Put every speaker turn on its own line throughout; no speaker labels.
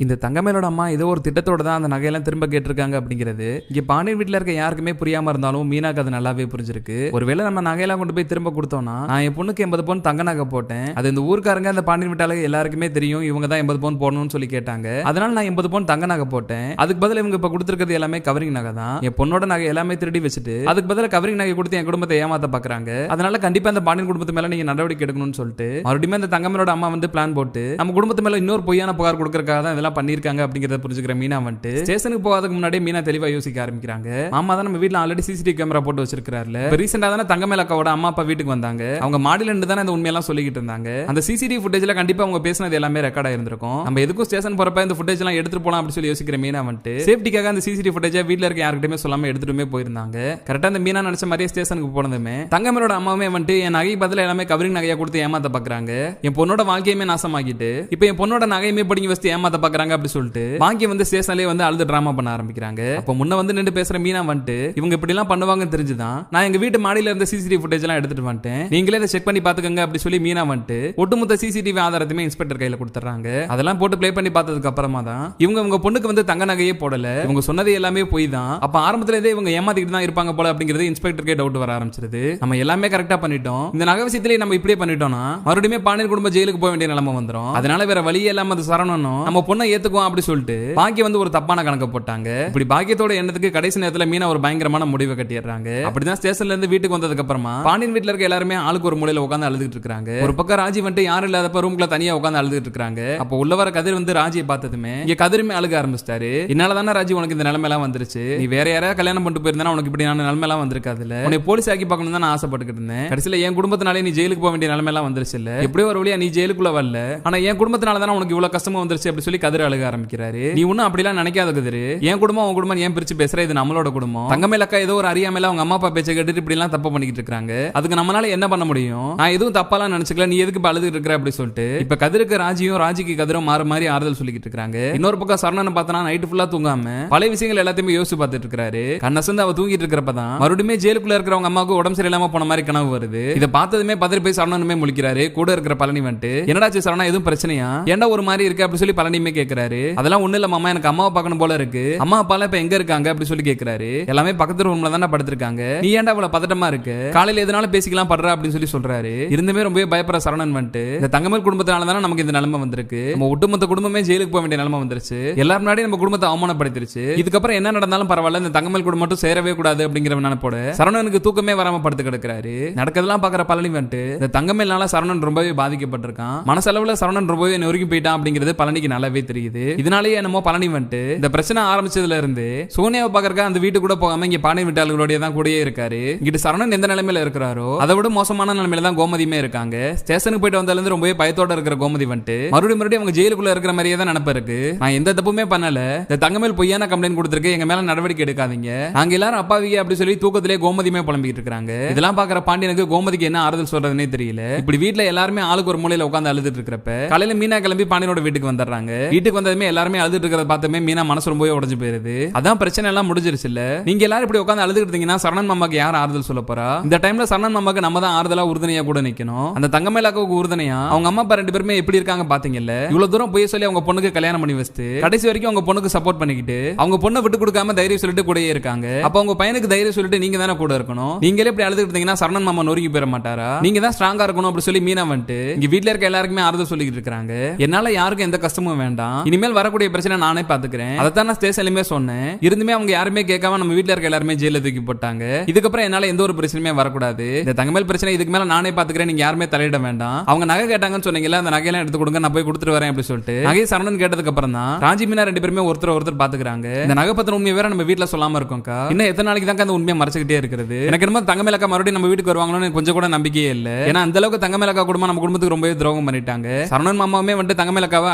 இந்த தங்கமேலோட அம்மா ஏதோ ஒரு திட்டத்தோட தான் அந்த நகையெல்லாம் திரும்ப கேட்டிருக்காங்க அப்படிங்கிறது இங்க பாண்டியன் வீட்டுல இருக்க யாருக்குமே புரியாம இருந்தாலும் மீனாக்கு அது நல்லாவே புரிஞ்சிருக்கு. ஒருவேளை நம்ம நகையெல்லாம் கொண்டு போய் திரும்ப கொடுத்தோம்னா, நான் என் பொண்ணுக்கு 80 பவுன் தங்க நகை போட்டேன், அது இந்த ஊருக்காரங்க அந்த பாண்டியன் வீட்டால எல்லாருக்குமே தெரியும், இவங்க தான் 80 பவுன் போடணும்னு சொல்லி கேட்டாங்க, அதனால நான் 80 பவுன் தங்க நகை போட்டேன், அதுக்கு பதில் இவங்க இப்ப கொடுத்துருக்கிறது எல்லாமே கவரிங் நகை தான், என் பொண்ணோட நகை எல்லாமே திருடி வச்சுட்டு அதுக்கு பதில் கவரிங் நகை கொடுத்து என் குடும்பத்தை ஏமாத்த பாக்குறாங்க, அதனால கண்டிப்பா அந்த பாண்டியன் குடும்பத்து மேல நீங்க நடவடிக்கை எடுக்கணும்னு சொல்லிட்டு மறுபடியும் அந்த தங்கமேலோட அம்மா வந்து பிளான் போட்டு நம்ம குடும்பத்து மேல இன்னொரு பொய்யான புகார் கொடுக்கறதுக்காக தான் இதெல்லாம் பண்ணிருக்காங்க அப்படிங்கிற புரிஞ்சுக்கிற மீனா வந்துட்டு ஸ்டேஷனுக்கு போகாததுக்கு முன்னாடி மீனா தெளிவா யோசிக்க ஆரம்பிக்கிறாங்க. மாமா தான் நம்ம வீட்ல ஆல்ரெடி சிசிடிவி கேமரா போட்டு வச்சிருக்காருல, ரீசெண்டா தானே தங்கமேல் அக்காவோட அம்மா அப்பா வீட்டுக்கு வந்தாங்க, அவங்க மாடியில இருந்து தானே இந்த உண்மையெல்லாம் சொல்லிக்கிட்டு இருந்தாங்க, அந்த சிசிடிவி ஃபுட்டேஜ்ல கண்டிப்பா அவங்க பேசினது எல்லாமே ரெக்கார்ட் ஆயிருந்திருக்கும், நம்ம எதுக்கும் ஸ்டேஷன் போறப்ப இந்த ஃபுட்டேஜ் எல்லாம் எடுத்துட்டு போலாம் அப்படி சொல்லி யோசிக்கிற மீனா வந்துட்டு சேஃப்டிக்காக அந்த சிசிடிவி ஃபுட்டேஜ் வீட்ல இருக்க யாருக்கிட்டயுமே சொல்லாம எடுத்துட்டுமே போயிருந்தாங்க. கரெக்டா அந்த மீனா நினைச்ச மாதிரியே ஸ்டேஷனுக்கு போனதுமே தங்கமேலோட அம்மாவே வந்துட்டு என் நகை பதில எல்லாமே கவரிங் நகையா கொடுத்து ஏமாத்த பாக்குறாங்க, என் பொண்ணோட வாழ்க்கையுமே நாசமாக்கிட்டு இப்ப என் பொண்ணோட நகையுமே படிங்க வச்சு ஏமாத்த பாக்குறாங்க அப்படி சொல்லிட்டு வாங்கி வந்து ஸ்டேஷன்லயே வந்து அழுது டிராமா பண்ண ஆரம்பிக்கிறாங்க. அப்ப முன்ன வந்து நின்று பேசுற மீனா வந்துட்டு இவங்க இப்படி எல்லாம் பண்ணுவாங்கன்னு தெரிஞ்சுதான் நான் எங்க வீட்டு மாடியில இருந்த சிசிடிவி ஃபுட்டேஜ் எல்லாம் எடுத்துட்டு வந்துட்டேன், நீங்களே இதை செக் பண்ணி பாத்துக்கங்க அப்படி சொல்லி மீனா வந்துட்டு ஒட்டுமொத்த சிசிடிவி ஆதாரத்தையுமே இன்ஸ்பெக்டர் கையில கொடுத்துறாங்க. அதெல்லாம் போட்டு ப்ளே பண்ணி பார்த்ததுக்கு அப்புறமா தான் இவங்க உங்க பொண்ணுக்கு வந்து தங்க நகையே போடல, இவங்க சொன்னது எல்லாமே போய் தான், அப்ப ஆரம்பத்துல இருந்தே இவங்க ஏமாத்திட்டு தான் இருப்பாங்க போல அப்படிங்கிறது இன்ஸ்பெக்டருக்கே டவுட் வர ஆரம்பிச்சிருது. நம்ம எல்லாமே கரெக்டா பண்ணிட்டோம், இந்த நகை விஷயத்திலேயே நம்ம இப்படியே பண்ணிட்டோம்னா மறுபடியும் பாண்டியன் குடும்ப ஜெயிலுக்கு போக வேண்டிய நிலைமை வந்துரும், அதனால வேற வழியே இல்லாம அது சரணனும் நம்ம பொண்ணை ஏத்துக்குவோம் அப்படி சொல்லிட்டு பாக்கி வந்து ஒரு தப்பான கணக்கு போட்டாங்க. இப்படி பாக்கியத்தோட எண்ணத்துக்கு கடைசி நேரத்துல மீனா ஒரு பயங்கரமான முடிவை கட்டிடுறாங்க. அப்படிதான் ஸ்டேஷன்ல இருந்து வீட்டுக்கு வந்ததுக்கு அப்புறமா பாண்டியன் வீட்டுல இருக்க எல்லாருமே ஆளுக்கு ஒரு மூலையில உட்கார்ந்து அழுதுட்டு இருக்காங்க. ஒரு பக்கம் ராஜி வந்துட்டு யாரும் இல்லாதப்ப ரூம்ல தனியா உட்கார்ந்து அழுதுட்டு இருக்காங்க. அப்ப உள்ள வர கதிர் வந்து ராஜியை பார்த்ததுமே இங்க கதிருமே அழுக ஆரம்பிச்சிட்டாரு. என்னால தானே ராஜி உனக்கு இந்த நிலைமை எல்லாம் வந்துருச்சு, நீ வேற யாரையா கல்யாணம் பண்ணிட்டு போயிருந்தா உனக்கு இப்படி நிலைமை எல்லாம் வந்திருக்காதுல்ல, உன்னை போலீஸ் ஆக்கி பார்க்கணும் தான் நான் ஆசைப்பட்டுக்கிட்டு இருந்தேன், கடைசியில என் குடும்பத்தினாலே நீ ஜெயிலுக்கு போக வேண்டிய நிலைமை எல்லாம் வந்துருச்சு இல்ல, எப்படியோ ஒரு வழியா நீ ஜெயிலுக்குள்ள வரல, ஆனா என் குடும்பத்தினால தானே உனக்கு இவ்வளவு கஷ்டமா வந்துருச்சு அப்படி சொல்லி கதிர் அழுக ஆரம்பிக்கிறாரு. நீ ஒன்னும் அப்படிலாம் நினைக்காத கதிர், என் குடும்பம் உன் குடும்பம் ஏன் பிரிச்சு பேசுற, இது நம்மளோட குடும்பம், தங்கமேல் அக்கா ஏதோ ஒரு அறியாமையில அவங்க அம்மா அப்பா பேச்சை கேட்டுட்டு இப்படி எல்லாம் தப்பு பண்ணிட்டு இருக்காங்க, அதுக்கு நம்மளால என்ன பண்ண முடியும், நான் எதுவும் தப்பாலாம் நினைச்சுக்கல, நீ எதுக்கு அழுதுட்டு இருக்கிற அப்படி சொல்லிட்டு இப்ப கதிருக்கு ராஜியும் ராஜிக்கு கதிரும் மாறி மாறி ஆறுதல் சொல்லிட்டு இருக்காங்க. இன்னொரு பக்கம் சரணன் பார்த்தா நைட்டு ஃபுல்லா தூங்காம பல விஷயங்கள் எல்லாத்தையுமே யோசிச்சு பார்த்துட்டு இருக்காரு. கண்ணசந்து அவ தூங்கிட்டு இருக்கிறப்பதான் மறுபடியும் ஜெயிலுக்குள்ள இருக்கிறவங்க அம்மாவுக்கு உடம்பு சரியில்லாம போன மாதிரி கனவு வருது. இதை பார்த்ததுமே பதறி போய் சரணனுமே முழிக்கிறாரு. கூட இருக்கிற பழனி வந்துட்டு என்னடாச்சு சரணா எதுவும் பிரச்சனையா, ஏன்டா ஒரு மாதிரி இருக்கு அப்படி சொல்லி பழனியுமே கேட்கிறாரு. அதெல்லாம் ஒண்ணு இல்ல மாமா, எனக்கு அம்மாவை பார்க்கணும் போல இருக்கு, அம்மா அப்பா இப்ப எங்க இருக்காங்க அப்படி சொல்லி கேட்கிறாரு. எல்லாமே பக்கத்து ரூம்ல தானே படுத்திருக்காங்க, நீ ஏன்டா இவ்வளவு பதட்டமா இருக்கு, காலையில எதனால பேசிக்கலாம் படுற அப்படின்னு சொல்லி சொல்றாரு. இருந்துமே ரொம்பவே பயப்படுற சரணன் வந்துட்டு இந்த தங்கமேல் குடும்பத்தினால தானே நமக்கு இந்த நிலைமை வந்திருக்கு, நம்ம ஒட்டுமொத்த குடும்பமே ஜெயிலுக்கு போக வேண்டிய நிலைமை வந்துருச்சு, எல்லாரும் முன்னாடி நம்ம குடும்பத்தை அவமானப்படுத்திருச்சு, இதுக்கப்புறம் என்ன நடந்தாலும் பரவாயில்ல, இந்த தங்கமேல் குடும்பம் மட்டும் சேரவே கூடாது அப்படிங்கிற நினைப்போட சரணனுக்கு தூக்கமே வராம படுத்து கிடக்கிறாரு. நடக்கிறதெல்லாம் பாக்குற பழனி வந்துட்டு இந்த தங்கமேல்னால சரணன் ரொம்பவே பாதிக்கப்பட்டிருக்கான், மனசளவுல சரணன் ரொம்பவே நொறுக்கி போயிட்டான் அப்படிங்கிறது பழனிக்கு நல்லாவே தெரியுது. இதனாலேயே என்னமோ பழனி வந்துட்டு இந்த பிரச்சனை ஆரம்பிச்சதுல இருந்து சோனியாவை பாக்குறக்க அந்த வீட்டு கூட போகாம இங்க பாண்டியன் வீட்டாளர்களோடய தான் கூடயே இருக்காரு. இங்கிட்டு சரணன் எந்த நிலைமையில இருக்கிறாரோ அதை விட மோசமான நிலைமையில தான் கோமதியுமே இருக்காங்க. ஸ்டேஷனுக்கு போயிட்டு வந்தால இருந்து ரொம்பவே பயத்தோட இருக்கிற கோமதி வந்துட்டு மறுபடியும் அவங்க ஜெயிலுக்குள்ள இருக்கிற மாதிரியே தான் நினைப்பு இருக்கு. நான் எந்த தப்புமே பண்ணல, இந்த தங்கமேல் பொய்யான கம்ப்ளைண்ட் கொடுத்திருக்கு, எங்க மேல நடவடிக்கை எடுக்காதீங்க, நாங்க எல்லாரும் அப்பாவிங்க அப்படி சொல்லி தூக்கத்திலே கோமதியுமே புலம்பிட்டு இருக்காங்க. இதெல்லாம் பாக்குற பாண்டியனுக்கு கோமதிக்கு என்ன ஆறுதல் சொல்றதுன்னே தெரியல. இப்படி வீட்டுல எல்லாருமே ஆளுக்கு ஒரு மூலையில உட்கார்ந்து அழுதுட்டு இருக்கிறப்ப காலையில மீனா கிளம்பி பாண்டியனோட வீட்டுக்கு வந்துடுறாங்க. வீட்டுக்கு வந்ததுமே எல்லாருமே அழுதுட்டு இருக்கிறத பார்த்தமே மீனா மனசு ரொம்பவே உடைஞ்சு போயிருது. அதான் பிரச்சனை எல்லாம் முடிஞ்சிருச்சு இல்ல, நீங்க எல்லாரும் இப்படி உட்கார்ந்து அழுதுட்டு இருந்தீங்கன்னா சரணன் மாமாக்கு யார் ஆறுதல் சொல்ல போறா, இந்த டைம்ல சரணன் மாமாக்கு நம்ம தான் ஆறுதலா உறுதுணையா கூட நிக்கணும், அந்த தங்கமேல் அக்காவுக்கு உறுதுணையா அவங்க அம்மா அப்பா ரெண்டு பேருமே எப்படி இருக்காங்க பாத்தீங்கல்ல, இவ்வளவு தூரம் போய் சொல்லி அவங்க பொண்ணுக்கு கல்யாணம் பண்ணி வச்சுட்டு கடைசி வரைக்கும் அவங்க பொண்ணுக்கு சப்போர்ட் பண்ணிக்கிட்டு அவங்க பொண்ணை விட்டு கொடுக்காம தைரியம் சொல்லிட்டு கூடயே இருக்காங்க. அப்ப அவங்க பையனுக்கு தைரியம் சொல்லிட்டு நீங்க தானே கூட இருக்கணும், நீங்களே இப்படி அழுதுட்டு இருந்தீங்கன்னா சரணன் மாமா நொறுக்கி போயிட மாட்டாரா, நீங்க தான் ஸ்ட்ராங்கா இருக்கணும் அப்படி சொல்லி மீனா வந்துட்டு இங்க வீட்டுல இருக்க எல்லாருக்குமே ஆறுதல் சொல்லிட்டு இருக்காங்க. என்னால யாருக்கும் எந்த கஷ்டமும் வேண்டாம், இனிமேல் வரக்கூடிய பிரச்சனை நானே பாத்துக்கிறேன், அதைத்தான் நான் ஸ்டேஷன்லயுமே சொன்னேன், இருந்துமே அவங்க யாருமே கேட்காம நம்ம வீட்டுல இருக்க எல்லாருமே ஜெயில தூக்கி போட்டாங்க, இதுக்கப்புறம் என்னால எந்த ஒரு பிரச்சனையுமே வரக்கூடாது, இந்த தங்கமேல் பிரச்சனை இதுக்கு மேல நானே பாத்துக்கிறேன், நீங்க யாருமே தலையிட வேண்டாம், அவங்க நகை கேட்டாங்கன்னு சொன்னீங்கல்ல அந்த நகையெல்லாம் எடுத்து கொடுங்க, நான் போய் கொடுத்துட்டு வரேன் அப்படி சொல்லிட்டு நகை சரணன் கேட்டதுக்கு அப்புறம் தான் ராஜி மீனா ரெண்டு பேருமே ஒருத்தர் பாத்துக்கிறாங்க. இந்த நகை பத்தின உண்மையை வேற நம்ம வீட்டுல சொல்லாம இருக்கோம்க்கா, இன்னும் எத்தனை நாளைக்கு தான் அந்த உண்மையை மறைச்சுக்கிட்டே இருக்கிறது, எனக்கு என்னமோ தங்கமேல் அக்கா மறுபடியும் நம்ம வீட்டுக்கு வருவாங்களோன்னு கொஞ்சம் கூட நம்பிக்கையே இல்ல, ஏன்னா அந்த அளவுக்கு தங்கமேல் அக்கா குடும்பம் நம்ம குடும்பத்துக்கு ரொம்பவே துரோகம் பண்ணிட்டாங்க, சரணன் மாமாவே வந்துட்டு தங்கமேல் அக்காவை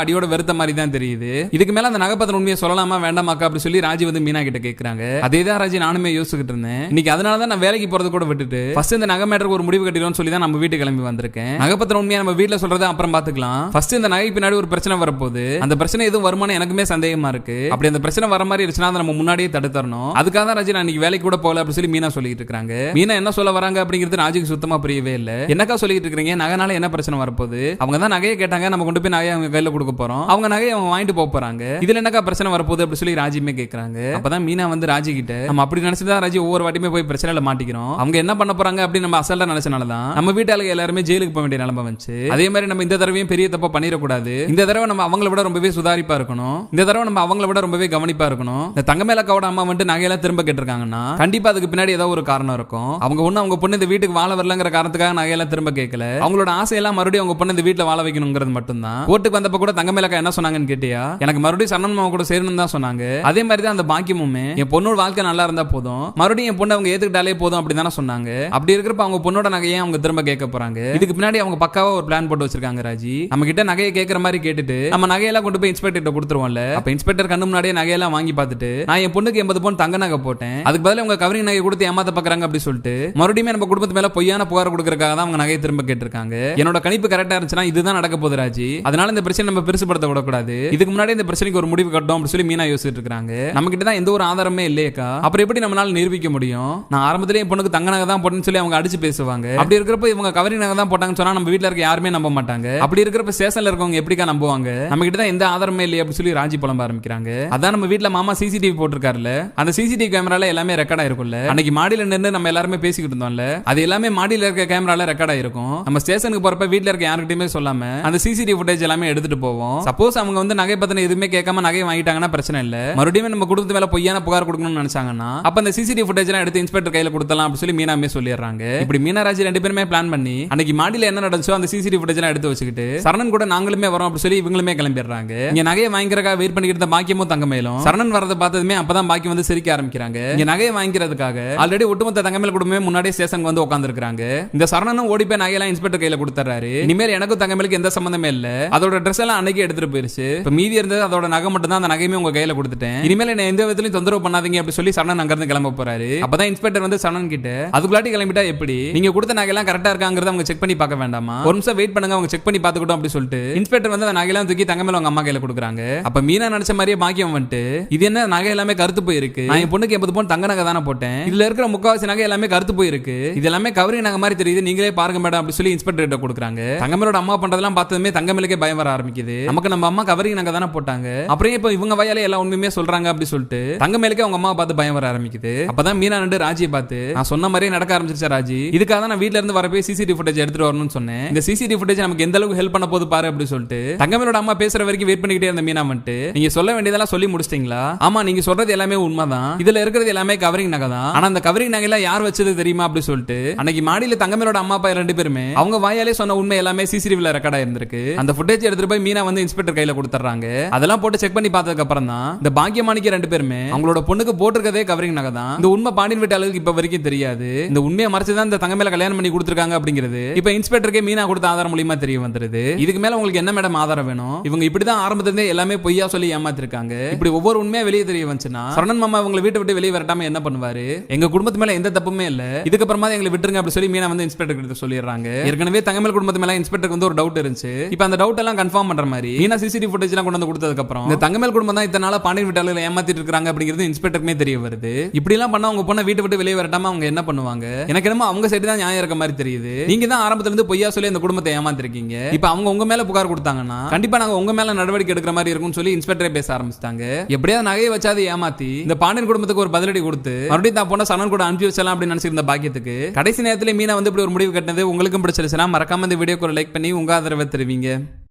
அடியோட வெறுத்த மாதிரி தான் தெரியுது, இதுக்கு மேல அந்த நகை பத்தின உண்மையை சொல்லலாமா வேண்டாமாக்கா அப்படி சொல்லி ராஜி வந்து மீனா கிட்ட கேட்கறாங்க. அதேதான் ராஜி நானுமே யோசிச்சுட்டு இருந்தேன், இன்னைக்கு அதனால தான் நான் வேலைக்கு போறது கூட விட்டுட்டு ஃபர்ஸ்ட் இந்த நகை மேட்டருக்கு ஒரு முடிவு கட்டிடுவோம்னு சொல்லி தான் நம்ம வீட்டுக்கு கிளம்பி வந்திருக்கேன், நகை பத்தின உண்மையை நம்ம வீட்டுல சொல்றதை அப்புறம் பாத்துக்கலாம், ஃபர்ஸ்ட் இந்த நகை பின்னாடி ஒரு பிரச்சனை வரப்போகுது, அந்த பிரச்சனை எதுவும் வருமானம் எனக்குமே சந்தேகமா இருக்கு, அப்படி அந்த பிரச்சனை வர மாதிரி இருந்துச்சுன்னா அதை நம்ம முன்னாடியே தடுத்தரணும், அதுக்காக தான் ராஜி நான் இன்னைக்கு வேலைக்கு கூட போகல அப்படி சொல்லி மீனா சொல்லிட்டு இருக்காங்க. மீனா என்ன சொல்ல வராங்க அப்படிங்கிறது ராஜிக்கு சுத்தமா புரியவே இல்ல, என்னக்கா சொல்லிட்டு இருக்கீங்க, நகைனால என்ன பிரச்சனை வரப்போகுது, அவங்க தான் நகையை கேட்டாங்க, நம்ம கொண்டு போய் நகையை அவங்க கையில கொடுக்க போறோம், அவங்க நகையை அவங்க வாங்கிட்டு போறாங்க. இதுல என்னக்கா பிரச்சனை வரப்போகுது அப்படி சொல்லி ராஜியுமே கேக்குறாங்க. அப்பதான் மீனா வந்து ராஜி கிட்ட நம்ம அப்படி நினைச்சுதான் ராஜி ஒவ்வொரு வாட்டியுமே போய் பிரச்சனையில மாட்டிக்கிறோம். அவங்க என்ன பண்ண போறாங்க அப்படின்னு நம்ம அசல்ட்டா நினைச்சனாலதான் நம்ம வீட்டாளுங்க எல்லாருமே ஜெயிலுக்கு போக வேண்டிய நிலைமை வந்துச்சு. அதே மாதிரி நம்ம இந்த தடவையும் பெரிய தப்பா பண்ணிடக்கூடாது. இந்த தடவை நம்ம அவங்கள விட ரொம்பவே சுதாரிப்பா இருக்கணும். இந்த தடவை நம்ம அவங்கள விட ரொம்பவே கவனிப்பா இருக்கணும். இந்த தங்கமேலக்காவோட அம்மா வந்து நகையெல்லாம் திரும்ப கேட்டிருக்காங்கன்னா கண்டிப்பா அதுக்கு பின்னாடி ஏதோ ஒரு காரணம் இருக்கும். அவங்க பொண்ணு இந்த வீட்டுக்கு வாழ வரலங்கிற காரணத்துக்காக நகையெல்லாம் திரும்ப கேட்கல. அவங்களோட ஆசையெல்லாம் மறுபடியும் அவங்க பொண்ணு இந்த வீட்டுல வாழ வைக்கணுங்கிறது மட்டும்தான். கோர்ட்டுக்கு வந்தப்ப கூட தங்கமேலக்கா என்ன சொன்னாங்கன்னு கேட்டியா, எனக்கு மறுபடியும் சரணன் மாமா கூட சேரணும் தான் சொன்னாங்க. அதே மாதிரி தான் அந்த பாக்கியமுமே என் பொண்ணோட வாழ்க்கை நல்லா இருந்தா போதும், மறுபடியும் என் பொண்ணு அவங்க ஏத்துக்கிட்டாலே போதும் அப்படி தானே சொன்னாங்க. அப்படி இருக்கிறப்ப அவங்க பொண்ணோட நகையை அவங்க திரும்ப கேட்க போறாங்க. இதுக்கு பின்னாடி அவங்க பக்காவா ஒரு பிளான் போட்டு வச்சிருக்காங்க ராஜி. நம்ம கிட்ட நகையை கேட்கற மாதிரி கேட்டுட்டு நம்ம நகையெல்லாம் கொண்டு போய் இன்ஸ்பெக்டர் கொடுத்துருவோம்ல. அப்ப இன்ஸ்பெக்டர் கண்ணு முன்னாடியே நகையெல்லாம் வாங்கி பார்த்துட்டு நான் என் பொண்ணுக்கு 80 பவுன் தங்க நகை போட்டேன், அதுக்கு பதிலா உங்க கவரிங் நகை கொடுத்து ஏமாத்த பாக்குறாங்க அப்படி சொல்லிட்டு மறுபடியும் நம்ம குடும்பத்து மேல பொய்யான புகார் கொடுக்கறதுக்காக தான் அவங்க நகையை திரும்ப கேட்டிருக்காங்க. என்னோட கணிப்பு கரெக்டா இருந்துச்சுன்னா இதுதான் நடக்க போகுது ராஜி. அதனால இந்த பிரச்சனை நம்ம பெருசுபடுத்த விடக்கூடாது. இதுக்கு முன்னாடி இந்த பிரச்சனைக்கு ஒரு முடிவு கட்டணும் அப்படி சொல்லி மீனா யோசிச்சுட்டு இருக்காங்க. நம்ம கிட்ட தான் எந்த ஒரு ஆதாரமே இல்லையக்கா, அப்புறம் எப்படி நம்மளால நிரூபிக்க முடியும்? நான் ஆரம்பத்திலே என் பொண்ணுக்கு தங்க நகை தான் போட்டேன்னு சொல்லி அவங்க அடிச்சு பேசுவாங்க. அப்படி இருக்கிறப்ப இவங்க கவரிங் நகை தான் போட்டாங்கன்னு சொன்னா நம்ம வீட்டுல இருக்க யாருமே நம்ப மாட்டாங்க. அப்படி இருக்கிறப்ப ஸ்டேஷன்ல இருக்கவங்க எப்படிக்கா நம்புவாங்க? நம்ம கிட்ட தான் எந்த ஆதாரமே இல்லையே அப்படி சொல்லி ராஜி புலம்ப ஆரம்பிக்கிறாங்க. அதான் நம்ம வீட்டுல மாமா சிசிடிவி போட்டிருக்காருல்ல, அந்த சிசிடிவி கேமரால எல்லாமே ரெக்கார்ட் ஆயிருக்கும்ல. அன்னைக்கு மாடியில நின்று நம்ம எல்லாருமே பேசிக்கிட்டு இருந்தோம்ல, அது எல்லாமே மாடியில இருக்க கேமரால ரெக்கார்ட் ஆயிருக்கும். நம்ம ஸ்டேஷனுக்கு போறப்ப வீட்டுல இருக்க யாருக்கிட்டயுமே சொல்லாம அந்த சிசிடிவி ஃபுட்டேஜ் எல்லாமே எடுத்துட்டு போவோம். சப்போஸ் அவங்க வந்து நகை பத்தின எதுவுமே கேட்காம நகை வாங்கிட்டாங்கன்னா பிரச்சனை இல்ல, மறுபடியும் நம்ம குடும்பத்து மேல பொய்யான புகார் கொடுக்கணும்னு நினைச்சாங்கன்னா அப்ப அந்த சிசிடிவி ஃபுட்டேஜ் எல்லாம் எடுத்து இன்ஸ்பெக்டர் கையில கொடுத்தலாம் அப்படி சொல்லி மீனாமே சொல்லிடுறாங்க. இப்படி மீனாராஜி ரெண்டு பேருமே பிளான் பண்ணி அன்னைக்கு மாடியில என்ன நடந்துச்சோ அந்த சிசிடிவி ஃபுட்டேஜ் எல்லாம் எடுத்து வச்சுக்கிட்டு சரணன் கூட நாங்களுமே வரோம் அப்படி சொல்லி இவங்களுமே கிளம்பிடுறாங்க. இங்க நகையை வாங்கிக்கிறதுக்காக வெயிட் பண்ணிக்கிட்டு பாக்கியமும் தங்கமேலும் சரணன் வரதை பார்த்ததுமே அப்பதான் பாக்கியம் வந்து சிரிக்க ஆரம்பிக்கிறாங்க. இங்க நகையை வாங்கிக்கிறதுக்காக ஆல்ரெடி ஒட்டுமொத்த தங்கமேல் குடும்பமே முன்னாடியே ஸ்டேஷனுக்கு வந்து உட்கார்ந்து இருக்காங்க. இந்த சரணனும் ஓடி போய் நகையெல்லாம் இன்ஸ்பெக்டர் கையில கொடுத்துறாரு. இனிமேல் எனக்கும் தங்கமேலுக்கு எந்த சம்பந்தமே இல்ல, அதோட ட்ரெஸ் எல்லாம் அன்னைக்கு எடுத்துட்டு போயிருச்சு. இப்ப மீதி இருந்தது அதோட நகை மட்டும் தான், அந்த நகையுமே உங்க கையில கொடுத்துட்டேன், இனிமேல் என்ன எந்த விதத்திலும் தொந்தரவு பண்ணாதீங்க அப்படி சொல்லி சரணன் அங்க இருந்து கிளம்ப போறாரு. அப்பதான் இன்ஸ்பெக்டர் வந்து சரணன் கிட்ட அதுக்குள்ளாட்டி கிளம்பிட்டா எப்படி, நீங்க கொடுத்த நகையெல்லாம் கரெக்டா இருக்காங்கறத அவங்க செக் பண்ணி பார்க்க வேண்டாமா, ஒரு நிமிஷம் வெயிட் பண்ணுங்க அவங்க செக் பண்ணி பார்த்துக்கிட்டோம் அப்படி சொல்லிட்டு இன்ஸ்பெக்டர் வந்து அந்த நகையெல்லாம் தூக்கி தங்கமேல அவங்க அம்மா கையில கொடுக்குறாங்க. அப்ப மீனா நினைச்ச மாதிரியே பாக்கியம் வந்துட்டு இது என்ன நகை எல்லாமே கருத்து போயிருக்கு, நான் என் பொண்ணுக்கு 80 பவுன் தங்க நகை தானே போட்டேன், இதுல இருக்கிற முக்காவாசி நகை எல்லாமே கருத்து போயிருக்கு, இது எல்லாமே கவரிங் நகை மாதிரி தெரியுது, நீங்களே பாருங்க மேடம் அப்படி சொல்லி இன்ஸ்பெக்டர் கிட்ட கொடுக்குறாங்க. தங்கமேலோட அம்மா பண்றதெல்லாம் பார்த்ததுமே தங்கமேலுக்கே பயம் வர ஆரம்பிக்குது. நமக்கு நம்ம அம்மா கவரிங் நகை தானே போட்டாங்க, அப்புறம் இப்ப இவங்க வயாலே எல்லா உண்மையுமே சொல்றாங்க அப்படி சொல்லிட்டு தங்கமேலுக்கே அவங்க அம்மா பார்த்து பயம் வர ஆரம்பிக்குது. அப்பதான் மீனா ரெண்டு ராஜியை பார்த்து நான் சொன்ன மாதிரியே நடக்க ஆரம்பிச்சிருச்சா ராஜி, இதுக்காக தான் நான் வீட்ல இருந்து வரப்பே சிசிடிவி ஃபுட்டேஜ் எடுத்துட்டு வரணும்னு சொன்னேன், இந்த சிசிடிவி ஃபுட்டேஜ் நமக்கு எந்த அளவுக்கு ஹெல்ப் பண்ண போது பாரு அப்படி சொல்லிட்டு தங்கமேலோட அம்மா பேசுற வரைக்கும் வெயிட் பண்ணிக்கிட்டே இருந்த மீனா வந்துட்டு நீங்க சொல்ல வேண்டியதெல்லாம் சொல்லி முடிச்சிட்டீங்களா? ஆமா நீங்க சொல்றது எல்லாமே உண்மைதான், இதுல இருக்கிறது எல்லாமே கவரிங் நகை தான், ஆனா அந்த கவரிங் நகையில யார் வச்சது தெரியுமா அப்படி சொல்லிட்டு அன்னைக்கு மாடியில தங்கமேலோட அம்மா அப்பா ரெண்டு பேருமே அவங்க வாயாலே சொன்ன உண்மை எல்லாமே சிசிடிவில ரெக்கார்ட் ஆயிருந்திருக்கு. அந்த ஃபுட்டேஜ் எடுத்துட்டு போய் மீனா வந்து இன்ஸ்பெக்டர் கையில கொடுத்துறாங்க. அதெல்லாம் போட்டு செக் பண்ணி பார்த்ததுக்கு அப்புறம் தான் இந்த பாக்கியமாணிக்கு ரெண்டு பேருமே அவங்களோட பொண்ணுக்கு போட்டிருக்கதே கவரிங் நகை தான், இந்த உண்மை பாண்டியன் வீட்டு அளவுக்கு இப்ப வரைக்கும் தெரியாது, இந்த உண்மையை மறைச்சுதான் இந்த தங்கமேல கல்யாணம் பண்ணி கொடுத்துருக்காங்க அப்படிங்கிறது இப்ப இன்ஸ்பெக்டருக்கே மீனா கொடுத்த ஆதாரம் மூலமா தெரிய வந்துருது. இதுக்கு மேல உங்களுக்கு என்ன மேடம் ஆதாரம் வேணும்? இவங்க இப்படிதான் ஆரம்பத்திலிருந்தே எல்லாமே பொய்யா சொல்லி ஏமாத்திருக்காங்க. இப்படி ஒவ்வொரு உண்மையா வெளியே தெரிய வந்துச்சுன்னா சரணன் மாமா உங்களை வீட்டை விட்டு வெளியே வரட்டாம என்ன பண்ணுவாரு? எங்க குடும்பத்து மேல எந்த தப்புமே இல்ல, இதுக்கப்புறமா எங்களை விட்டுருங்க அப்படி சொல்லி மீனா வந்து இன்ஸ்பெக்டர் கிட்ட சொல்லிடுறாங்க. ஏற்கனவே தங்கமேல் குடும்பத்து மேல இன்ஸ்பெக்டருக்கு வந்து ஒரு டவுட் இருந்துச்சு, இப்ப அந்த டவுட் எல்லாம் கன்ஃபார்ம் பண்ற மாதிரி மீனா சிசிடிவி ஃபுட்டேஜ் எல்லாம் கொண்டு வந்து கொடுத்ததுக்கு அப்புறம் இந்த தங்கமேல் குடும்பம் தான் இத்தனை நாளா பாண்டியன் வீட்டாளர்களை ஏமாத்திட்டு இருக்காங்க அப்படிங்கிறது இன்ஸ்பெக்டருக்குமே தெரிய வருது. இப்படி எல்லாம் பண்ணா உங்க பொண்ணை வீட்டை விட்டு வெளியே வரட்டாம அவங்க என்ன பண்ணுவாங்க? எனக்கு என்னமோ அவங்க சைடு தான் நியாயம் இருக்க மாதிரி தெரியுது. நீங்க தான் ஆரம்பத்துல இருந்து பொய்யா சொல்லி அந்த குடும்பத்தை ஏமாத்திருக்கீங்க, இப்ப அவங்க உங்க மேல புகார் கொடுத்தாங்கன்னா கண்டிப்பா நாங்க உங்க மேல நடவடிக்கை எடுக்கிற மாதிரி இருக்கும்னு சொல்லி இன்ஸ்பெக்டரே பேச ஆரம்பிச்சிட்டாங்க. எப்படியாவது நகையை வச்சாது ஏமாத்தி இந்த பாண்டியன் குடும்பத்துக்கு ஒரு பதிலடி கொடுத்து மறுபடியும் தான் போன சரணன் கூட அனுப்பி வச்சலாம் அப்படின்னு நினைச்சிருந்த பாக்கியத்துக்கு கடைசி நேரத்துல மீனா வந்து இப்படி ஒரு முடிவு கட்டினது உங்களுக்கும் பிடிச்சிருச்சுன்னா மறக்காம இந்த வீடியோக்கு ஒரு லைக் பண்ணி உங்க ஆதரவை தெரிவிங்க.